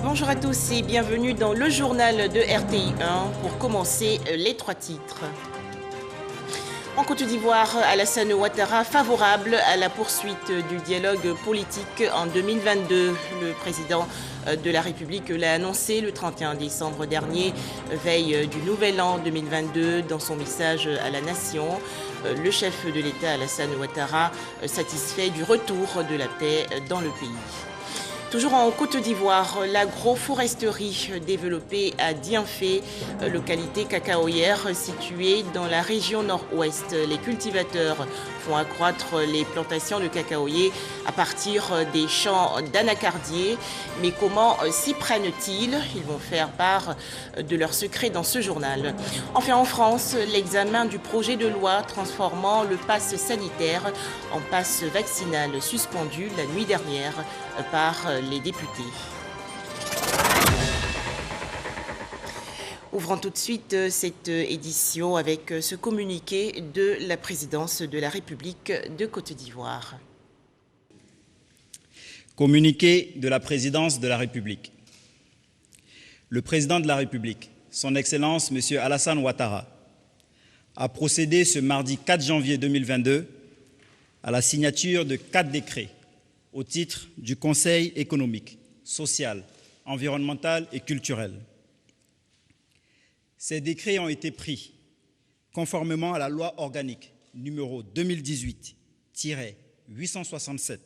Bonjour à tous et bienvenue dans le journal de RTI1 pour commencer les trois titres. En Côte d'Ivoire, Alassane Ouattara favorable à la poursuite du dialogue politique en 2022. Le président de la République l'a annoncé le 31 décembre dernier, veille du nouvel an 2022. Dans son message à la nation, le chef de l'État, Alassane Ouattara, satisfait du retour de la paix dans le pays. Toujours en Côte d'Ivoire, l'agroforesterie développée à Dienfé, localité cacaoyère située dans la région nord-ouest. Les cultivateurs font accroître les plantations de cacaoyers à partir des champs d'anacardiers. Mais comment s'y prennent-ils? Ils vont faire part de leurs secrets dans ce journal. Enfin, en France, l'examen du projet de loi transformant le pass sanitaire en pass vaccinal suspendu la nuit dernière par les députés. Ouvrons tout de suite cette édition avec ce communiqué de la présidence de la République de Côte d'Ivoire. Communiqué de la présidence de la République. Le président de la République, son Excellence M. Alassane Ouattara, a procédé ce mardi 4 janvier 2022 à la signature de 4 décrets au titre du Conseil économique, social, environnemental et culturel. Ces décrets ont été pris conformément à la loi organique numéro 2018-867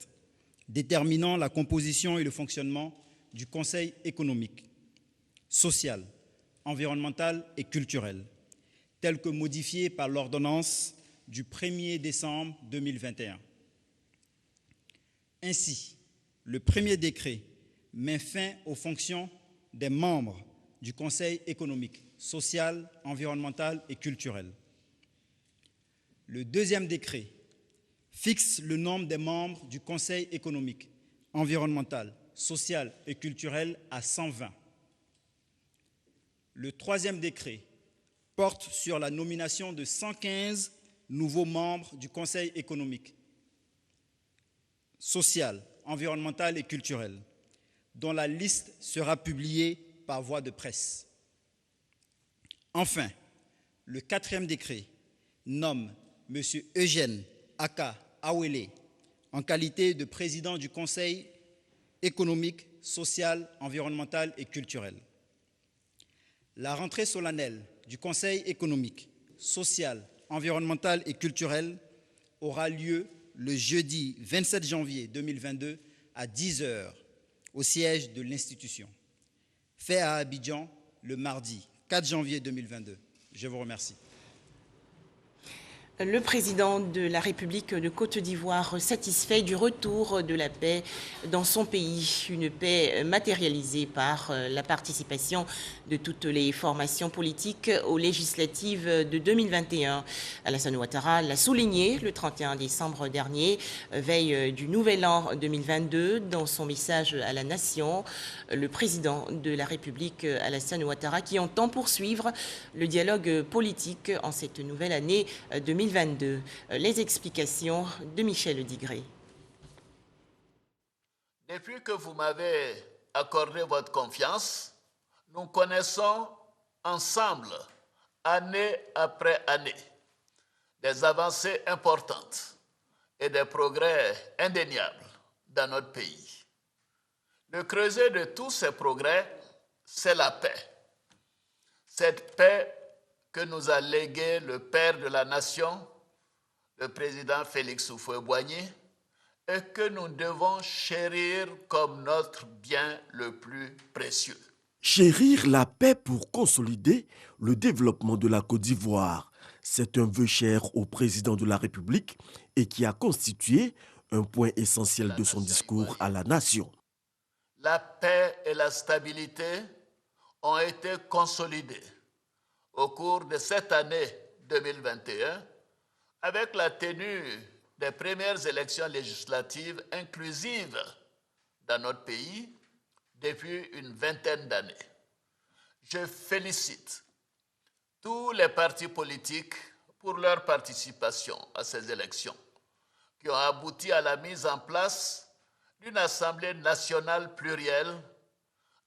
déterminant la composition et le fonctionnement du Conseil économique, social, environnemental et culturel, tel que modifié par l'ordonnance du 1er décembre 2021. Ainsi, le premier décret met fin aux fonctions des membres du Conseil économique, social, environnemental et culturel. Le deuxième décret fixe le nombre des membres du Conseil économique, environnemental, social et culturel à 120. Le troisième décret porte sur la nomination de 115 nouveaux membres du Conseil économique, social, environnemental et culturel, dont la liste sera publiée par voie de presse. Enfin, le quatrième décret nomme M. Eugène Aka Awele en qualité de président du Conseil économique, social, environnemental et culturel. La rentrée solennelle du Conseil économique, social, environnemental et culturel aura lieu le jeudi 27 janvier 2022 à 10h au siège de l'institution. Fait à Abidjan le mardi 4 janvier 2022. Je vous remercie. Le président de la République de Côte d'Ivoire satisfait du retour de la paix dans son pays, une paix matérialisée par la participation de toutes les formations politiques aux législatives de 2021. Alassane Ouattara l'a souligné le 31 décembre dernier, veille du nouvel an 2022, dans son message à la nation. Le président de la République, Alassane Ouattara, qui entend poursuivre le dialogue politique en cette nouvelle année 2022. Les explications de Michel Digré. Depuis que vous m'avez accordé votre confiance, nous connaissons ensemble, année après année, des avancées importantes et des progrès indéniables dans notre pays. Le creuset de tous ces progrès, c'est la paix. Cette paix que nous a légué le père de la nation, le président Félix Houphouët-Boigny, et que nous devons chérir comme notre bien le plus précieux. Chérir la paix pour consolider le développement de la Côte d'Ivoire, c'est un vœu cher au président de la République et qui a constitué un point essentiel de son discours à la nation. La paix et la stabilité ont été consolidées au cours de cette année 2021, avec la tenue des premières élections législatives inclusives dans notre pays depuis une vingtaine d'années. Je félicite tous les partis politiques pour leur participation à ces élections, qui ont abouti à la mise en place d'une Assemblée nationale plurielle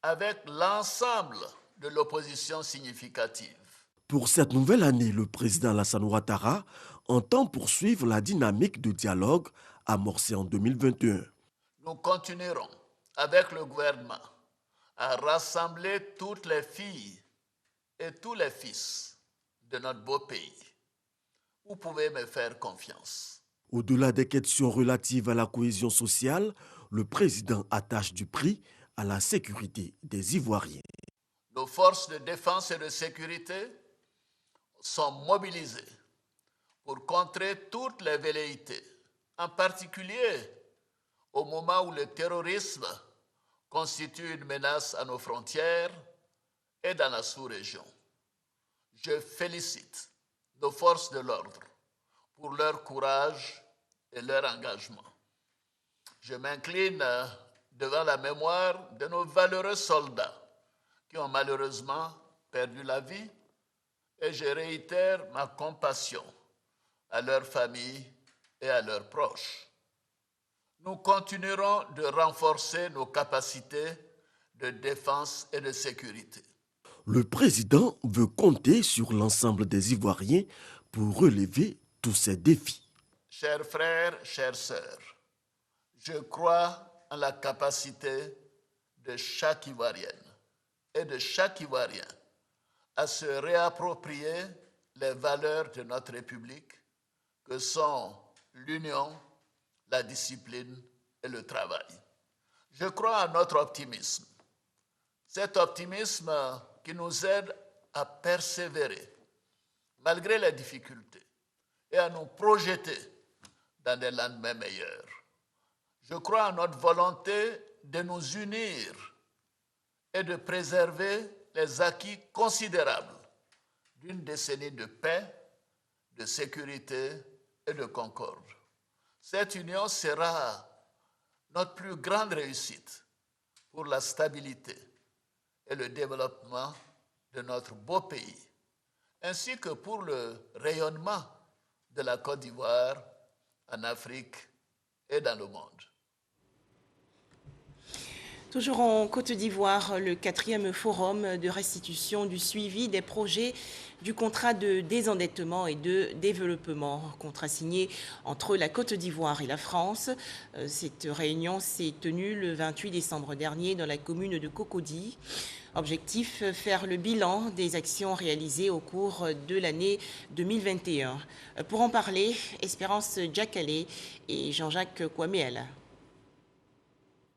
avec l'ensemble de l'opposition significative. Pour cette nouvelle année, le président Alassane Ouattara entend poursuivre la dynamique de dialogue amorcée en 2021. Nous continuerons avec le gouvernement à rassembler toutes les filles et tous les fils de notre beau pays. Vous pouvez me faire confiance. Au-delà des questions relatives à la cohésion sociale, le président attache du prix à la sécurité des Ivoiriens. Nos forces de défense et de sécurité sont mobilisées pour contrer toutes les velléités, en particulier au moment où le terrorisme constitue une menace à nos frontières et dans la sous-région. Je félicite nos forces de l'ordre pour leur courage et leur engagement. Je m'incline devant la mémoire de nos valeureux soldats qui ont malheureusement perdu la vie et je réitère ma compassion à leurs familles et à leurs proches. Nous continuerons de renforcer nos capacités de défense et de sécurité. Le président veut compter sur l'ensemble des Ivoiriens pour relever tous ces défis. Chers frères, chères sœurs, je crois en la capacité de chaque Ivoirienne et de chaque Ivoirien à se réapproprier les valeurs de notre République que sont l'union, la discipline et le travail. Je crois en notre optimisme. Cet optimisme qui nous aide à persévérer malgré les difficultés et à nous projeter dans des lendemains meilleurs. Je crois en notre volonté de nous unir et de préserver les acquis considérables d'une décennie de paix, de sécurité et de concorde. Cette union sera notre plus grande réussite pour la stabilité et le développement de notre beau pays, ainsi que pour le rayonnement de la Côte d'Ivoire en Afrique et dans le monde. Toujours en Côte d'Ivoire, le 4e forum de restitution du suivi des projets du contrat de désendettement et de développement, contrat signé entre la Côte d'Ivoire et la France. Cette réunion s'est tenue le 28 décembre dernier dans la commune de Cocody. Objectif, faire le bilan des actions réalisées au cours de l'année 2021. Pour en parler, Espérance Diakale et Jean-Jacques Kwamel.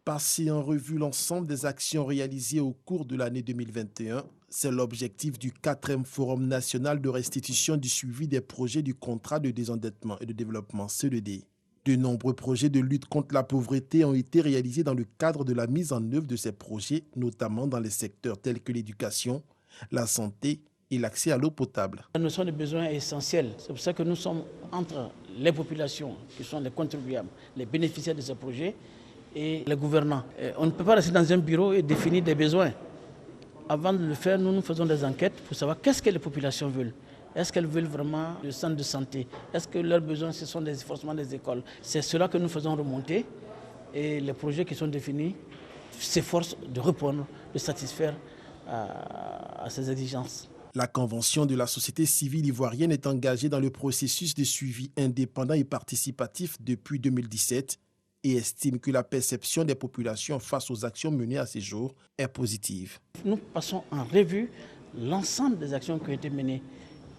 Passer en revue l'ensemble des actions réalisées au cours de l'année 2021, c'est l'objectif du 4e Forum national de restitution du suivi des projets du contrat de désendettement et de développement CED. De nombreux projets de lutte contre la pauvreté ont été réalisés dans le cadre de la mise en œuvre de ces projets, notamment dans les secteurs tels que l'éducation, la santé et l'accès à l'eau potable. La notion de besoins est essentielle. C'est pour ça que nous sommes entre les populations, qui sont les contribuables, les bénéficiaires de ces projets, et les gouvernants. On ne peut pas rester dans un bureau et définir des besoins. Avant de le faire, nous faisons des enquêtes pour savoir qu'est-ce que les populations veulent. Est-ce qu'elles veulent vraiment le centre de santé? Est-ce que leurs besoins, ce sont forcément des écoles? C'est cela que nous faisons remonter et les projets qui sont définis s'efforcent de répondre, de satisfaire à ces exigences. La Convention de la société civile ivoirienne est engagée dans le processus de suivi indépendant et participatif depuis 2017 et estime que la perception des populations face aux actions menées à ces jours est positive. Nous passons en revue l'ensemble des actions qui ont été menées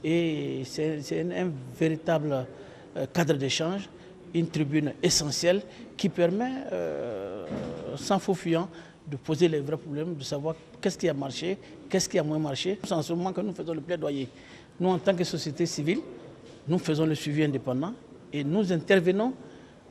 et c'est un véritable cadre d'échange, une tribune essentielle qui permet, sans faux fuyant, de poser les vrais problèmes, de savoir qu'est-ce qui a marché, qu'est-ce qui a moins marché. C'est en ce moment que nous faisons le plaidoyer. Nous, en tant que société civile, nous faisons le suivi indépendant et nous intervenons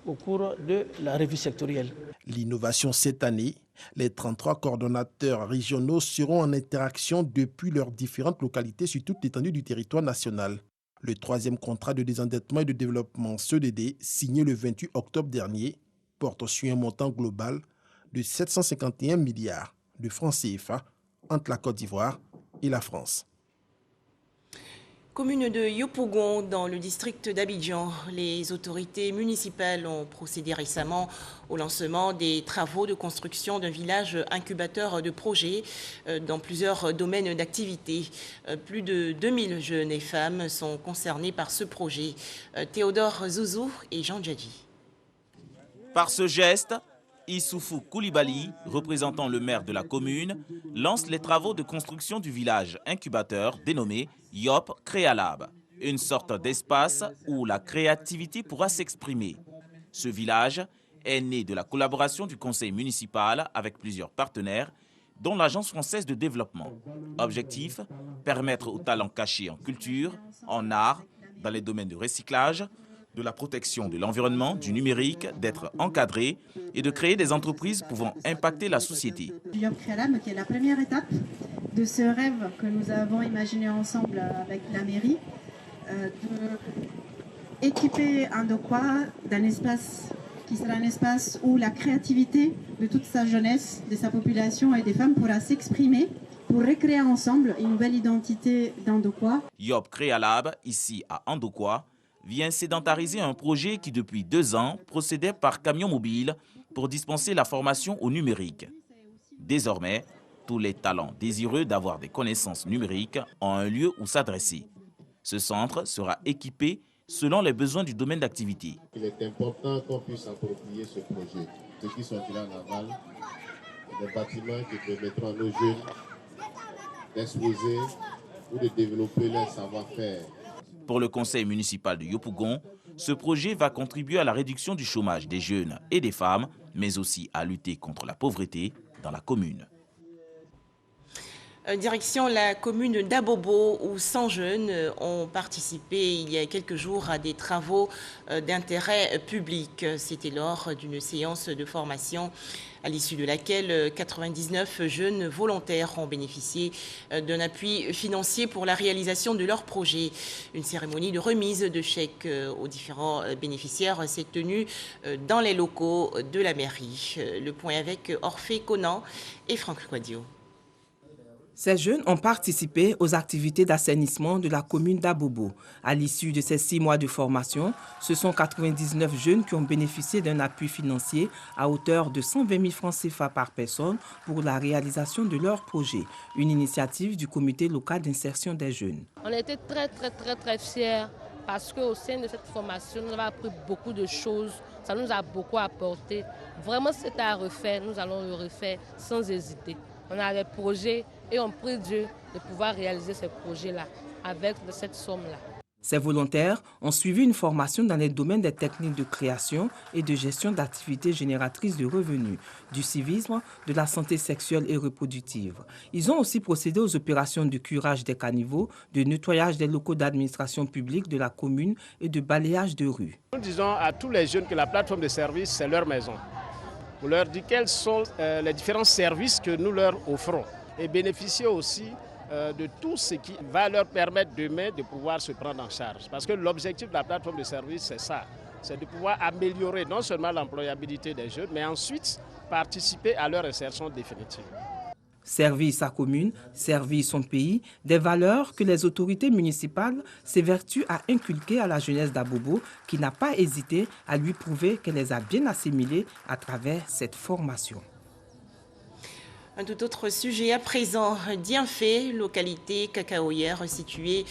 au cours de la revue sectorielle. L'innovation cette année, les 33 coordonnateurs régionaux seront en interaction depuis leurs différentes localités sur toute l'étendue du territoire national. Le 3e contrat de désendettement et de développement CED, signé le 28 octobre dernier, porte sur un montant global de 751 milliards de francs CFA entre la Côte d'Ivoire et la France. Commune de Yopougon, dans le district d'Abidjan, les autorités municipales ont procédé récemment au lancement des travaux de construction d'un village incubateur de projets dans plusieurs domaines d'activité. Plus de 2000 jeunes et femmes sont concernés par ce projet. Théodore Zouzou et Jean Djadji. Par ce geste, Issoufou Koulibaly, représentant le maire de la commune, lance les travaux de construction du village incubateur dénommé Yop Créalab, une sorte d'espace où la créativité pourra s'exprimer. Ce village est né de la collaboration du conseil municipal avec plusieurs partenaires, dont l'Agence française de développement. Objectif, permettre aux talents cachés en culture, en art, dans les domaines de recyclage, de la protection de l'environnement, du numérique, d'être encadrés et de créer des entreprises pouvant impacter la société. Yop Créalab, qui est la première étape de ce rêve que nous avons imaginé ensemble avec la mairie, d'équiper Andokwa d'un espace qui sera un espace où la créativité de toute sa jeunesse, de sa population et des femmes pourra s'exprimer pour recréer ensemble une nouvelle identité d'Andokwa. Yop Créalab, ici à Andokwa, vient sédentariser un projet qui, depuis 2 ans, procédait par camion mobile pour dispenser la formation au numérique. Désormais, tous les talents désireux d'avoir des connaissances numériques ont un lieu où s'adresser. Ce centre sera équipé selon les besoins du domaine d'activité. Il est important qu'on puisse approprier ce projet. Ceux qui sont là en aval, des bâtiments qui permettront à nos jeunes d'exposer ou de développer leur savoir-faire. Pour le conseil municipal de Yopougon, ce projet va contribuer à la réduction du chômage des jeunes et des femmes, mais aussi à lutter contre la pauvreté dans la commune. Direction la commune d'Abobo, où 100 jeunes ont participé il y a quelques jours à des travaux d'intérêt public. C'était lors d'une séance de formation à l'issue de laquelle 99 jeunes volontaires ont bénéficié d'un appui financier pour la réalisation de leurs projets. Une cérémonie de remise de chèques aux différents bénéficiaires s'est tenue dans les locaux de la mairie. Le point avec Orphée Conan et Franck Quadio. Ces jeunes ont participé aux activités d'assainissement de la commune d'Abobo. À l'issue de ces 6 mois de formation, ce sont 99 jeunes qui ont bénéficié d'un appui financier à hauteur de 120 000 francs CFA par personne pour la réalisation de leur projet. Une initiative du comité local d'insertion des jeunes. On a été très fiers parce qu'au sein de cette formation, nous avons appris beaucoup de choses. Ça nous a beaucoup apporté. Vraiment, c'était à refaire. Nous allons le refaire sans hésiter. On a des projets et on prie Dieu de pouvoir réaliser ces projets-là avec cette somme-là. Ces volontaires ont suivi une formation dans les domaines des techniques de création et de gestion d'activités génératrices de revenus, du civisme, de la santé sexuelle et reproductive. Ils ont aussi procédé aux opérations de curage des caniveaux, de nettoyage des locaux d'administration publique de la commune et de balayage de rue. Nous disons à tous les jeunes que la plateforme de services, c'est leur maison. Pour leur dire quels sont les différents services que nous leur offrons et bénéficier aussi de tout ce qui va leur permettre demain de pouvoir se prendre en charge. Parce que l'objectif de la plateforme de services, c'est ça, c'est de pouvoir améliorer non seulement l'employabilité des jeunes, mais ensuite participer à leur insertion définitive. Servir sa commune, servir son pays, des valeurs que les autorités municipales s'évertuent à inculquer à la jeunesse d'Abobo qui n'a pas hésité à lui prouver qu'elle les a bien assimilées à travers cette formation. Un tout autre sujet à présent, Dianfé, localité cacaoyère située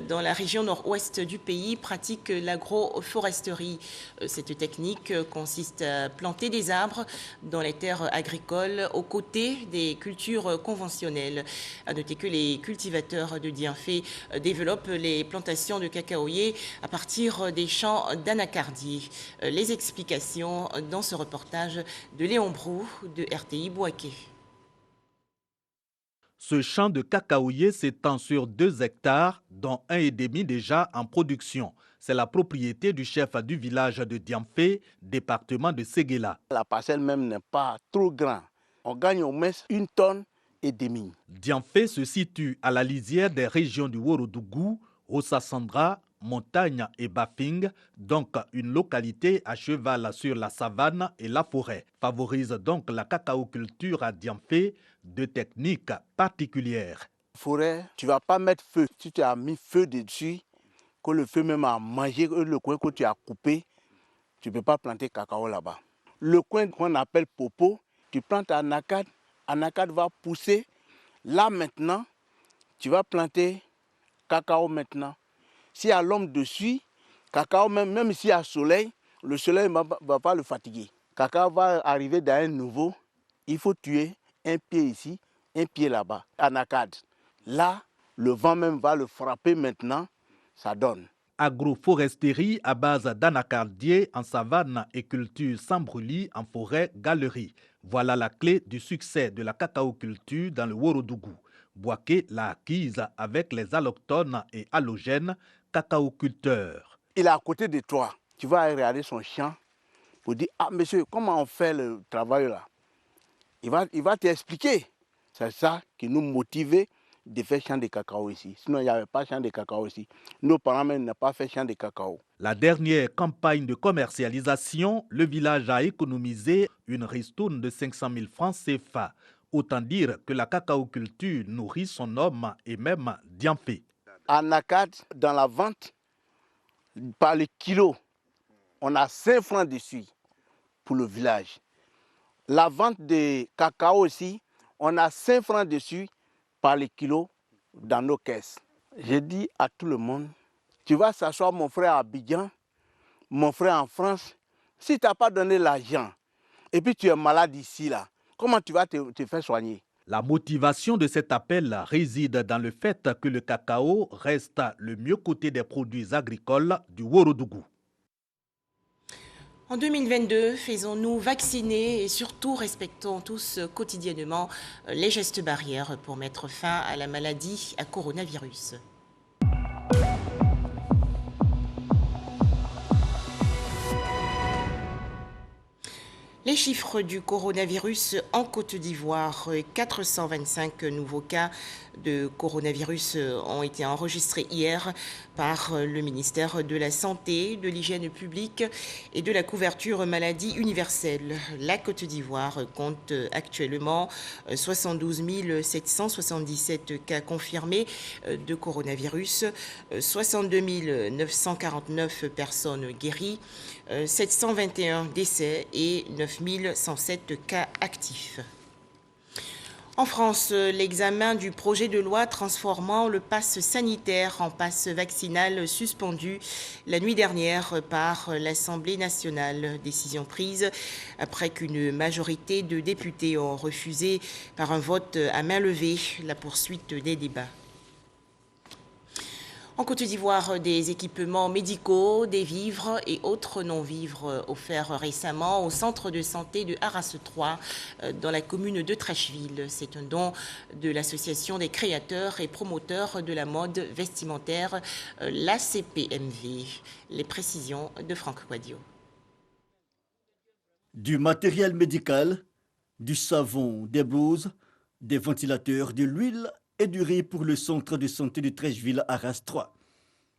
dans la région nord-ouest du pays, pratique l'agroforesterie. Cette technique consiste à planter des arbres dans les terres agricoles aux côtés des cultures conventionnelles. À noter que les cultivateurs de Dianfé développent les plantations de cacaoyers à partir des champs d'anacardier. Les explications dans ce reportage de Léon Brou de RTI Bouaké. Ce champ de cacaoyer s'étend sur 2 hectares, dont 1,5 déjà en production. C'est la propriété du chef du village de Dianfé, département de Séguéla. La parcelle même n'est pas trop grande. On gagne au moins 1,5 tonne. Dianfé se situe à la lisière des régions du Worodougou, Ossasandra, Montagne et Bafing, donc une localité à cheval sur la savane et la forêt. Favorise donc la cacaoculture à Dianfé de techniques particulières. forêt, tu ne vas pas mettre feu. Si tu as mis feu dessus, que le feu même a mangé le coin que tu as coupé, tu ne peux pas planter cacao là-bas. Le coin qu'on appelle popo, tu plantes anacarde va pousser. Là maintenant, tu vas planter cacao maintenant. S'il y a l'homme dessus, cacao même s'il y a soleil, le soleil ne va pas le fatiguer. Cacao va arriver dans un nouveau, il faut tuer un pied ici, un pied là-bas, anacarde. Là, le vent même va le frapper maintenant, ça donne. Agroforesterie à base d'anacardier en savane et culture sans brûlis en forêt-galerie. Voilà la clé du succès de la cacaoculture dans le Worodougou. Boaké l'a acquise avec les allochtones et halogènes cacaoculteurs. Il est à côté de toi. Tu vas regarder son champ pour dire « Ah monsieur, comment on fait le travail là ?» Il va t'expliquer. C'est ça qui nous motivait de faire champ de cacao ici. Sinon, il n'y avait pas champ de cacao ici. Nos parents même n'ont pas fait champ de cacao. La dernière campagne de commercialisation, le village a économisé une ristourne de 500 000 francs CFA. Autant dire que la cacaoculture nourrit son homme et même Dianfé. Anacarde, dans la vente, par le kilo, on a 5 francs dessus pour le village. La vente de cacao aussi, on a 5 francs dessus par le kilo dans nos caisses. J'ai dit à tout le monde, tu vas s'asseoir mon frère à Abidjan, mon frère en France, si tu n'as pas donné l'argent et puis tu es malade ici, là, comment tu vas te faire soigner? La motivation de cet appel réside dans le fait que le cacao reste le mieux coté des produits agricoles du Worodougou. En 2022, faisons-nous vacciner et surtout respectons tous quotidiennement les gestes barrières pour mettre fin à la maladie à coronavirus. Les chiffres du coronavirus en Côte d'Ivoire, 425 nouveaux cas de coronavirus ont été enregistrés hier par le ministère de la Santé, de l'Hygiène publique et de la couverture maladie universelle. La Côte d'Ivoire compte actuellement 72 777 cas confirmés de coronavirus, 62 949 personnes guéries, 721 décès et 9107 cas actifs. En France, l'examen du projet de loi transformant le pass sanitaire en pass vaccinal suspendu la nuit dernière par l'Assemblée nationale. Décision prise après qu'une majorité de députés ont refusé par un vote à main levée la poursuite des débats. En Côte d'Ivoire, des équipements médicaux, des vivres et autres non-vivres offerts récemment au centre de santé de Arras 3 dans la commune de Trècheville. C'est un don de l'association des créateurs et promoteurs de la mode vestimentaire, l'ACPMV. Les précisions de Franck Quadio. Du matériel médical, du savon, des blouses, des ventilateurs, de l'huile et du riz pour le centre de santé de Trècheville Arras 3.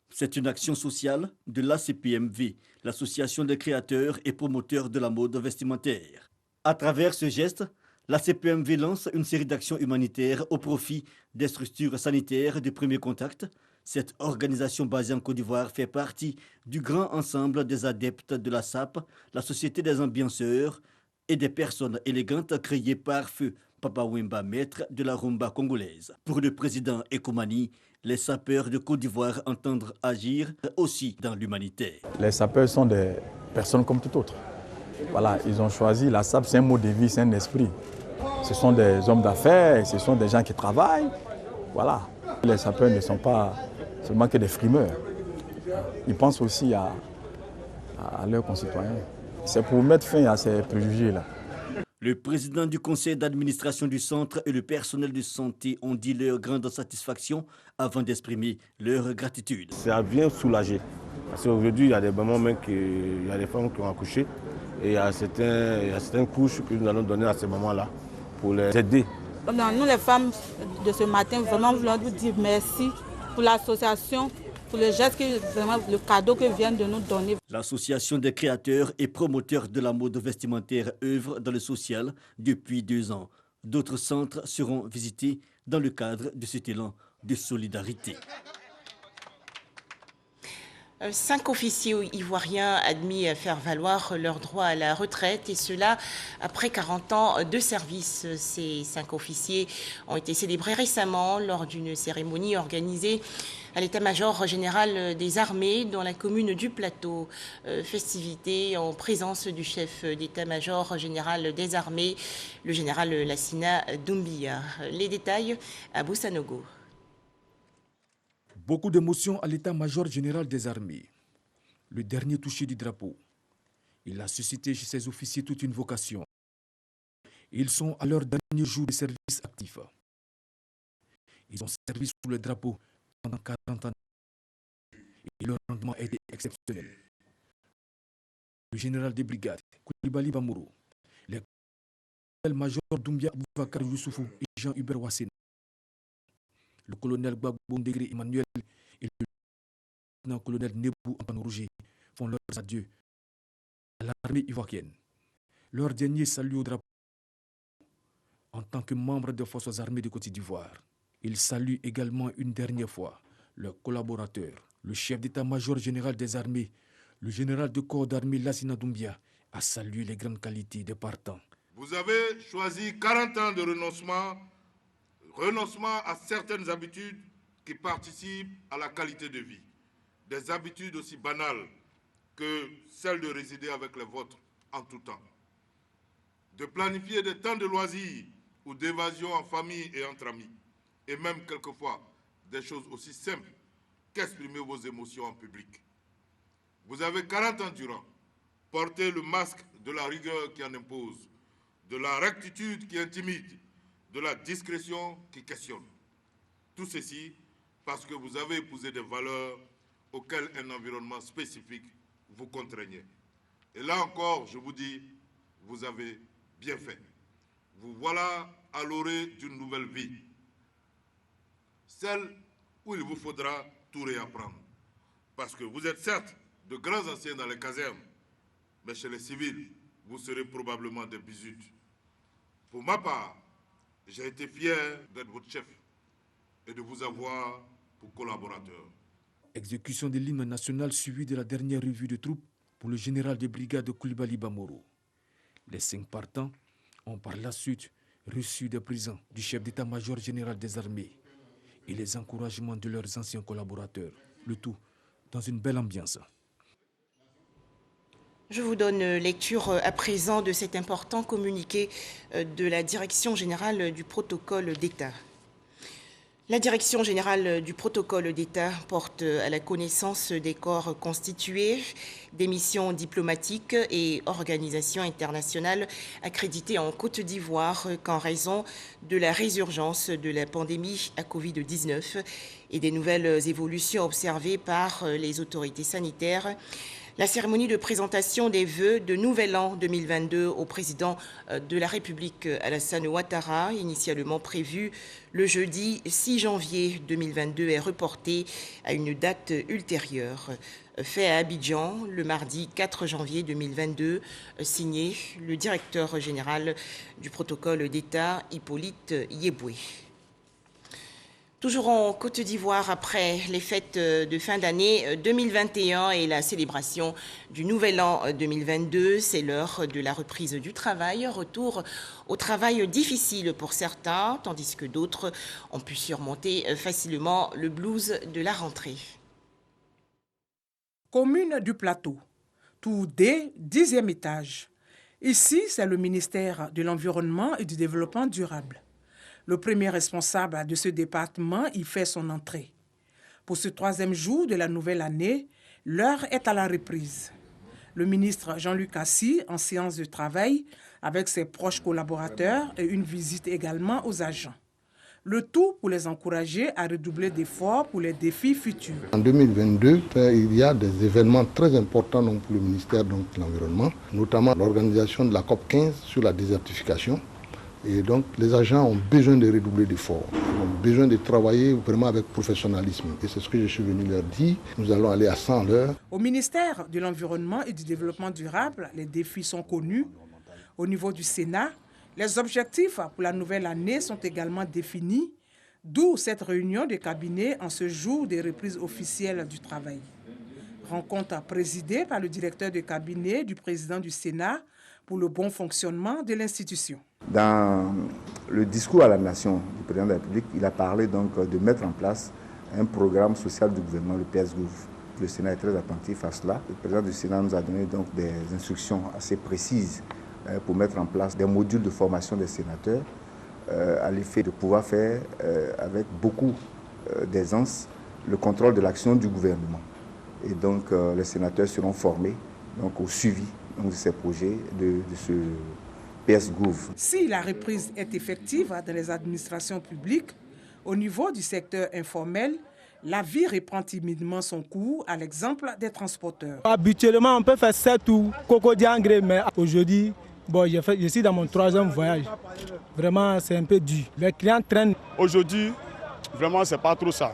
C'est une action sociale de l'ACPMV, l'association des créateurs et promoteurs de la mode vestimentaire. À travers ce geste, l'ACPMV lance une série d'actions humanitaires au profit des structures sanitaires de premier contact. Cette organisation basée en Côte d'Ivoire fait partie du grand ensemble des adeptes de la SAP, la Société des ambianceurs et des personnes élégantes créées par feu Papa Wemba, maître de la rumba congolaise. Pour le président Ekomani, les sapeurs de Côte d'Ivoire entendent agir aussi dans l'humanitaire. Les sapeurs sont des personnes comme tout autre. Voilà, ils ont choisi la SAP, c'est un mot de vie, c'est un esprit. Ce sont des hommes d'affaires, ce sont des gens qui travaillent. Voilà. Les sapeurs ne sont pas seulement que des frimeurs. Ils pensent aussi à leurs concitoyens. C'est pour mettre fin à ces préjugés-là. Le président du conseil d'administration du centre et le personnel de santé ont dit leur grande satisfaction avant d'exprimer leur gratitude. Ça vient soulager. Parce qu'aujourd'hui, il y a des moments même il y a des femmes qui ont accouché et il y a certaines couches que nous allons donner à ces moments-là pour les aider. Nous, les femmes de ce matin, vraiment, voulons vous dire merci pour l'association, pour le geste, vraiment, le cadeau que viennent de nous donner. L'association des créateurs et promoteurs de la mode vestimentaire œuvre dans le social depuis 2 ans. D'autres centres seront visités dans le cadre de cet élan de solidarité. 5 officiers ivoiriens admis à faire valoir leur droit à la retraite, et cela après 40 ans de service. Ces 5 officiers ont été célébrés récemment lors d'une cérémonie organisée à l'état-major général des armées dans la commune du Plateau. Festivité en présence du chef d'état-major général des armées, le général Lassina Doumbia. Les détails à Boussanogo. Beaucoup d'émotions à l'état-major général des armées. Le dernier toucher du drapeau. Il a suscité chez ses officiers toute une vocation. Ils sont à leur dernier jour de service actif. Ils ont servi sous le drapeau pendant 40 ans et leur rendement a été exceptionnel. Le général des brigades, Coulibaly Bamourou, les colonels-majors Doumbia Aboubakar Youssoufou et Jean-Hubert Wassena, le colonel Gbagbo Ndegri Emmanuel et le lieutenant-colonel Nebou Antoine Rouget font leurs adieux à l'armée ivoirienne. Leur dernier salut au drapeau en tant que membre des forces armées de Côte d'Ivoire. Ils saluent également une dernière fois leurs collaborateurs, le chef d'état-major général des armées, le général de corps d'armée Lassina Doumbia, a salué les grandes qualités des partants. Vous avez choisi 40 ans de renoncement à certaines habitudes qui participent à la qualité de vie. Des habitudes aussi banales que celle de résider avec les vôtres en tout temps. De planifier des temps de loisirs ou d'évasion en famille et entre amis. Et même quelquefois des choses aussi simples qu'exprimer vos émotions en public. Vous avez 40 ans durant porté le masque de la rigueur qui en impose, de la rectitude qui intimide, de la discrétion qui questionne. Tout ceci parce que vous avez épousé des valeurs auxquelles un environnement spécifique vous contraignait. Et là encore, je vous dis, vous avez bien fait. Vous voilà à l'orée d'une nouvelle vie. Celle où il vous faudra tout réapprendre. Parce que vous êtes certes de grands anciens dans les casernes, mais chez les civils, vous serez probablement des bisutes. Pour ma part, j'ai été fier d'être votre chef et de vous avoir pour collaborateur. Exécution de l'hymne national suivie de la dernière revue de troupes pour le général de brigade Coulibaly Bamourou. Les 5 partants ont par la suite reçu des présents du chef d'état-major général des armées et les encouragements de leurs anciens collaborateurs, le tout dans une belle ambiance. Je vous donne lecture à présent de cet important communiqué de la Direction générale du protocole d'État. La Direction générale du protocole d'État porte à la connaissance des corps constitués, des missions diplomatiques et organisations internationales accréditées en Côte d'Ivoire qu'en raison de la résurgence de la pandémie à Covid-19 et des nouvelles évolutions observées par les autorités sanitaires. La cérémonie de présentation des vœux de Nouvel An 2022 au président de la République Alassane Ouattara, initialement prévue le jeudi 6 janvier 2022, est reportée à une date ultérieure. Fait à Abidjan le mardi 4 janvier 2022, signé le directeur général du protocole d'État, Hippolyte Yeboué. Toujours en Côte d'Ivoire, après les fêtes de fin d'année 2021 et la célébration du Nouvel An 2022, c'est l'heure de la reprise du travail. Retour au travail difficile pour certains, tandis que d'autres ont pu surmonter facilement le blues de la rentrée. Commune du Plateau, tout D, 10e étage. Ici, c'est le ministère de l'Environnement et du Développement durable. Le premier responsable de ce département y fait son entrée. Pour ce 3e jour de la nouvelle année, l'heure est à la reprise. Le ministre Jean-Luc Assy, en séance de travail, avec ses proches collaborateurs et une visite également aux agents. Le tout pour les encourager à redoubler d'efforts pour les défis futurs. En 2022, il y a des événements très importants pour le ministère de l'Environnement, notamment l'organisation de la COP 15 sur la désertification. Et donc, les agents ont besoin de redoubler d'efforts. Ils ont besoin de travailler vraiment avec professionnalisme. Et c'est ce que je suis venu leur dire. Nous allons aller à 100 à l'heure. Au ministère de l'Environnement et du Développement durable, les défis sont connus. Au niveau du Sénat, Les objectifs pour la nouvelle année sont également définis, d'où cette réunion de cabinet en ce jour des reprises officielles du travail. Rencontre présidée par le directeur de cabinet du président du Sénat pour le bon fonctionnement de l'institution. Dans le discours à la nation du président de la République, il a parlé donc de mettre en place un programme social du gouvernement, le PSGouv. Le Sénat est très attentif à cela. Le président du Sénat nous a donné donc des instructions assez précises pour mettre en place des modules de formation des sénateurs à l'effet de pouvoir faire avec beaucoup d'aisance le contrôle de l'action du gouvernement. Et donc les sénateurs seront formés donc, au suivi donc, de ces projets, de ce PSGouv. Si la reprise est effective dans les administrations publiques, au niveau du secteur informel, la vie reprend timidement son cours, à l'exemple des transporteurs. Habituellement, on peut faire 7 ou Cocodiangré, mais aujourd'hui, bon, je suis dans mon 3e voyage. Vraiment, c'est un peu dur. Les clients traînent. Aujourd'hui, vraiment, c'est pas trop ça.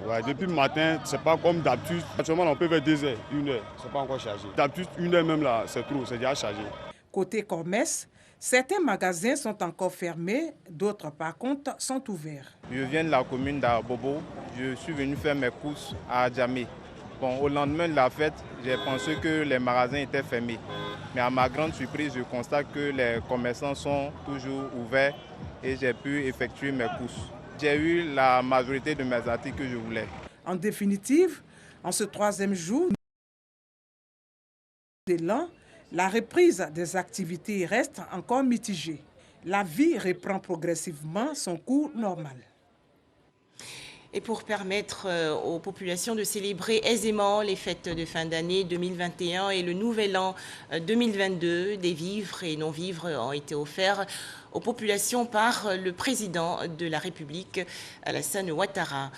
Ouais, depuis le matin, c'est pas comme d'habitude. Actuellement, on peut faire 2 heures, 1 heure, c'est pas encore chargé. D'habitude, 1 heure même là, c'est trop, c'est déjà chargé. Côté commerce, certains magasins sont encore fermés, d'autres par contre sont ouverts. Je viens de la commune d'Abobo, je suis venu faire mes courses à Adjamé. Bon, au lendemain de la fête, j'ai pensé que les magasins étaient fermés. Mais à ma grande surprise, je constate que les commerçants sont toujours ouverts et j'ai pu effectuer mes courses. J'ai eu la majorité de mes articles que je voulais. En définitive, en ce 3e jour de l'an, la reprise des activités reste encore mitigée. La vie reprend progressivement son cours normal. Et pour permettre aux populations de célébrer aisément les fêtes de fin d'année 2021 et le nouvel an 2022, des vivres et non-vivres ont été offerts aux populations par le président de la République, Alassane Ouattara.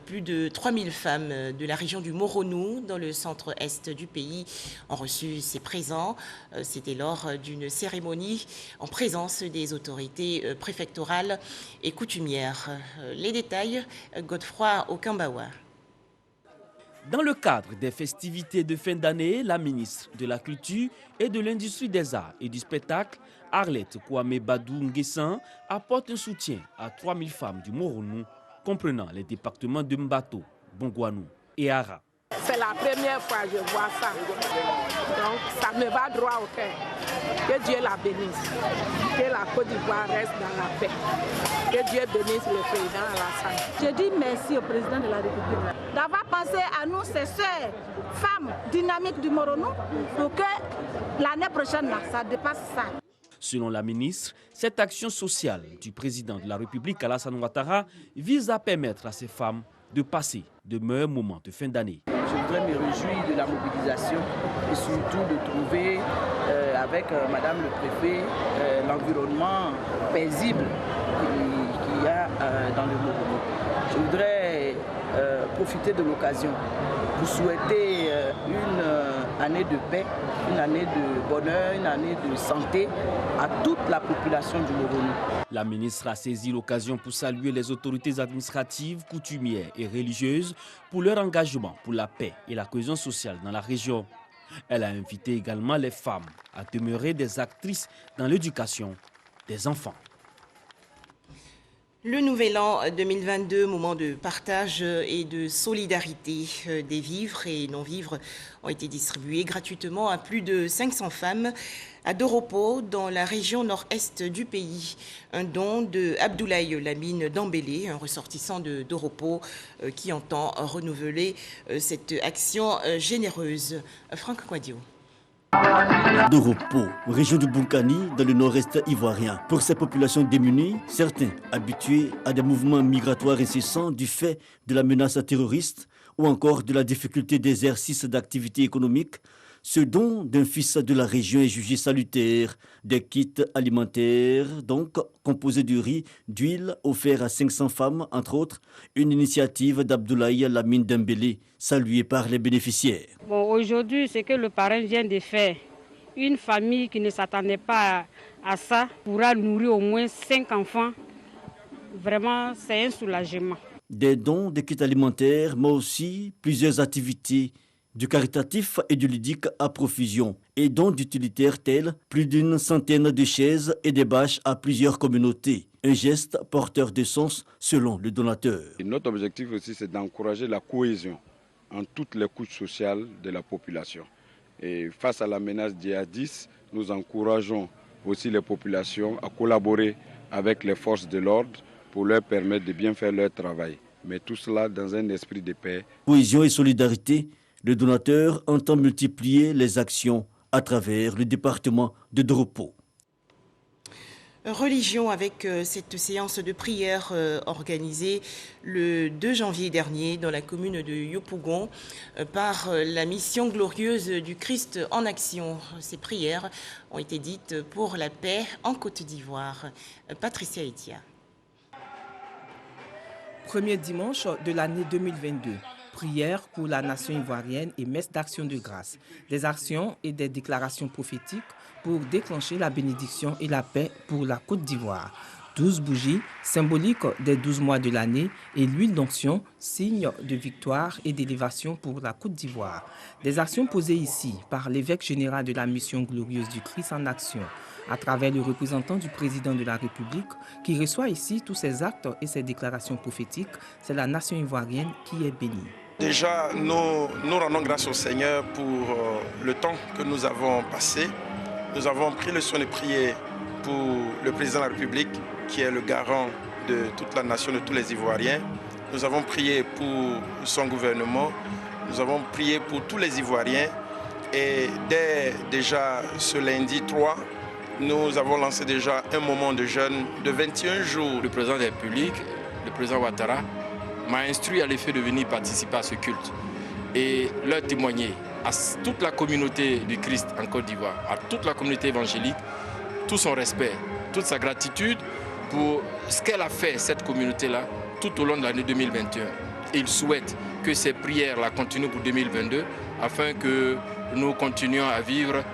Plus de 3000 femmes de la région du Moronou, dans le centre-est du pays, ont reçu ces présents. C'était lors d'une cérémonie en présence des autorités préfectorales et coutumières. Les détails, Godefroy Okambawa. Dans le cadre des festivités de fin d'année, la ministre de la Culture et de l'Industrie des Arts et du Spectacle, Arlette Kwame Badou Nguessan, apporte un soutien à 3000 femmes du Moronou, comprenant les départements de Mbato, Bongouanou et Ara. C'est la première fois que je vois ça, donc ça me va droit au cœur. Que Dieu la bénisse, que la Côte d'Ivoire reste dans la paix, que Dieu bénisse le président Alassane. Je dis merci au président de la République d'avoir pensé à nous, ces sœurs, femmes dynamiques du Moronou, pour que l'année prochaine, ça dépasse ça. Selon la ministre, cette action sociale du président de la République, Alassane Ouattara, vise à permettre à ces femmes de passer de meilleurs moments de fin d'année. Je voudrais me réjouir de la mobilisation et surtout de trouver avec Madame le Préfet l'environnement paisible qu'il y a dans le Moronou. Je voudrais profiter de l'occasion pour souhaiter une année de paix, une année de bonheur, une année de santé à toute la population du Moronou. La ministre a saisi l'occasion pour saluer les autorités administratives, coutumières et religieuses pour leur engagement pour la paix et la cohésion sociale dans la région. Elle a invité également les femmes à demeurer des actrices dans l'éducation des enfants. Le nouvel an 2022, moment de partage et de solidarité. Des vivres et non-vivres ont été distribués gratuitement à plus de 500 femmes à Doropo, dans la région nord-est du pays. Un don de Abdoulaye Lamine Dambélé, un ressortissant de Doropo, qui entend renouveler cette action généreuse. Franck Quadio. Doropo, région de Bunkani, dans le nord-est ivoirien. Pour ces populations démunies, certains habitués à des mouvements migratoires incessants du fait de la menace terroriste ou encore de la difficulté d'exercice d'activités économiques, ce don d'un fils de la région est jugé salutaire. Des kits alimentaires, donc composés de riz, d'huile, offerts à 500 femmes, entre autres, une initiative d'Abdoulaye Lamine Dembélé, saluée par les bénéficiaires. Bon, aujourd'hui, ce que le parrain vient de faire, une famille qui ne s'attendait pas à ça pourra nourrir au moins 5 enfants. Vraiment, c'est un soulagement. Des dons de kits alimentaires, mais aussi plusieurs activités Du caritatif et du ludique à profusion, et dont d'utilitaires tels plus d'une centaine de chaises et des bâches à plusieurs communautés. Un geste porteur de sens selon le donateur. Et notre objectif aussi, c'est d'encourager la cohésion en toutes les couches sociales de la population. Et face à la menace djihadiste, nous encourageons aussi les populations à collaborer avec les forces de l'ordre pour leur permettre de bien faire leur travail. Mais tout cela dans un esprit de paix. Cohésion et solidarité, le donateur entend multiplier les actions à travers le département de Doropo. Religion avec cette séance de prière organisée le 2 janvier dernier dans la commune de Yopougon par la mission glorieuse du Christ en action. Ces prières ont été dites pour la paix en Côte d'Ivoire. Patricia Etia. Premier dimanche de l'année 2022. Prière pour la nation ivoirienne et messe d'action de grâce. Des actions et des déclarations prophétiques pour déclencher la bénédiction et la paix pour la Côte d'Ivoire. 12 bougies, symboliques des 12 mois de l'année, et l'huile d'onction, signe de victoire et d'élévation pour la Côte d'Ivoire. Des actions posées ici par l'évêque général de la mission glorieuse du Christ en action, à travers le représentant du président de la République, qui reçoit ici tous ces actes et ces déclarations prophétiques. C'est la nation ivoirienne qui est bénie. Déjà, nous rendons grâce au Seigneur pour le temps que nous avons passé. Nous avons pris le soin de prier pour le président de la République, qui est le garant de toute la nation, de tous les Ivoiriens. Nous avons prié pour son gouvernement. Nous avons prié pour tous les Ivoiriens. Et dès déjà ce lundi 3, nous avons lancé déjà un moment de jeûne de 21 jours. Le président de la République, le président Ouattara, m'a instruit à l'effet de venir participer à ce culte et leur témoigner à toute la communauté du Christ en Côte d'Ivoire, à toute la communauté évangélique, tout son respect, toute sa gratitude pour ce qu'elle a fait, cette communauté-là, tout au long de l'année 2021. Et il souhaite que ces prières-là continuent pour 2022 afin que nous continuions à vivre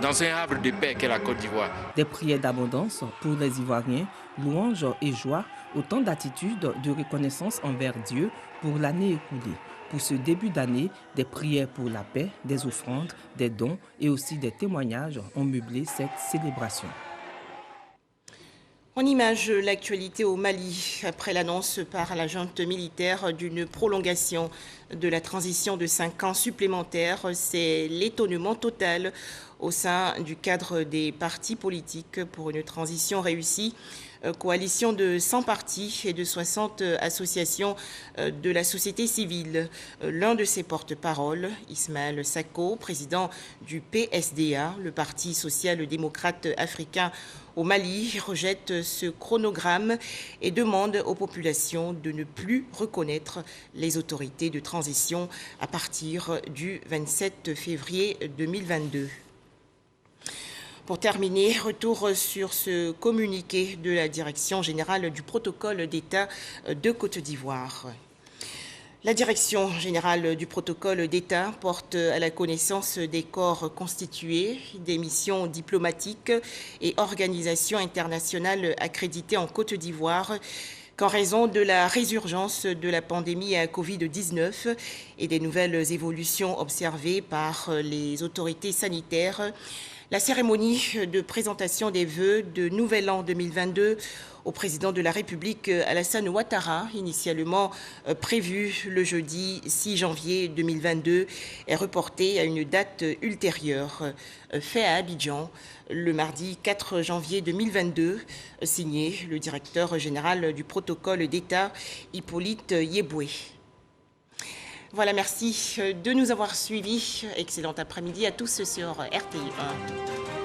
dans un havre de paix qu'est la Côte d'Ivoire. Des prières d'abondance pour les Ivoiriens, louanges et joie, autant d'attitudes de reconnaissance envers Dieu pour l'année écoulée. Pour ce début d'année, des prières pour la paix, des offrandes, des dons et aussi des témoignages ont meublé cette célébration. En image, l'actualité au Mali, après l'annonce par la junte militaire d'une prolongation de la transition de 5 ans supplémentaires, c'est l'étonnement total au sein du cadre des partis politiques pour une transition réussie. Coalition de 100 partis et de 60 associations de la société civile. L'un de ses porte-paroles, Ismaël Sako, président du PSDA, le Parti social-démocrate africain au Mali, rejette ce chronogramme et demande aux populations de ne plus reconnaître les autorités de transition à partir du 27 février 2022. Pour terminer, retour sur ce communiqué de la Direction générale du protocole d'État de Côte d'Ivoire. La Direction générale du protocole d'État porte à la connaissance des corps constitués, des missions diplomatiques et organisations internationales accréditées en Côte d'Ivoire qu'en raison de la résurgence de la pandémie à Covid-19 et des nouvelles évolutions observées par les autorités sanitaires, la cérémonie de présentation des vœux de Nouvel An 2022 au président de la République Alassane Ouattara, initialement prévue le jeudi 6 janvier 2022, est reportée à une date ultérieure, fait à Abidjan le mardi 4 janvier 2022, signé le directeur général du protocole d'État, Hippolyte Yeboué. Voilà, merci de nous avoir suivis. Excellent après-midi à tous sur RTI 1.